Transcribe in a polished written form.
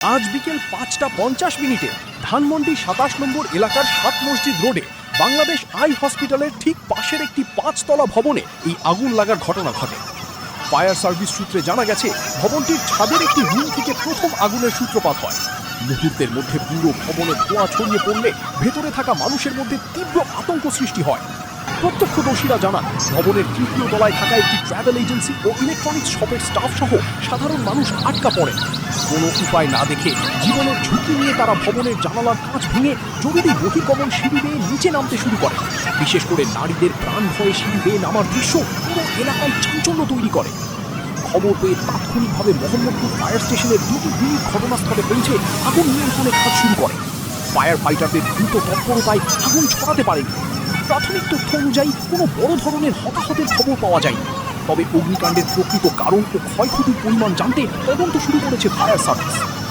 আজ বিকেল ৫টা ৫০ ধানমন্ডি ২৭ নম্বর এলাকার ৭ মসজিদ রোডে বাংলাদেশ আই হসপিটালের ঠিক পাশের একটি ৫তলা ভবনে এই আগুন লাগার ঘটনা ঘটে। ফায়ার সার্ভিস সূত্রে জানা গেছে, ভবনটির ছাদের একটি রুম থেকে প্রথম আগুনের সূত্রপাত হয়। মুহূর্তের মধ্যে পুরো ভবনে ধোঁয়া ছড়িয়ে পড়লে ভেতরে থাকা মানুষের মধ্যে তীব্র আতঙ্ক সৃষ্টি হয়। প্রত্যক্ষদর্শীরা জানান, ভবনের তৃতীয় তলায় থাকা একটি ট্রাভেল এজেন্সি ও ইলেকট্রনিক্স শপের স্টাফ সহ সাধারণ মানুষ আটকা পড়েন। কোনো উপায় না দেখে জীবনের ঝুঁকি নিয়ে তারা ভবনের জানালার কাঁচ ভেঙে জরুরি বহির্গমন সিঁড়ি বেয়ে নিচে নামতে শুরু করে। বিশেষ করে নারীদের প্রাণ ভয়ে সিঁড়ি বেয়ে নামার দৃশ্য পুরো এলাকায় চাঞ্চল্য তৈরি করে। খবর পেয়ে তাৎক্ষণিকভাবে মোহাম্মদপুর ফায়ার স্টেশনের 2টি ইউনিট ঘটনাস্থলে পৌঁছে আগুন নিয়ন্ত্রণে কাজ শুরু করে। ফায়ার ফাইটারদের দ্রুত তৎপরতায় আগুন ছড়াতে পারেনি। প্রাথমিক তথ্য অনুযায়ী কোনো বড় ধরনের হতাহতের খবর পাওয়া যায়নি। তবে অগ্নিকাণ্ডের প্রকৃত কারণ ও ক্ষয়ক্ষতির পরিমাণ জানতে তদন্ত শুরু করেছে ফায়ার সার্ভিস।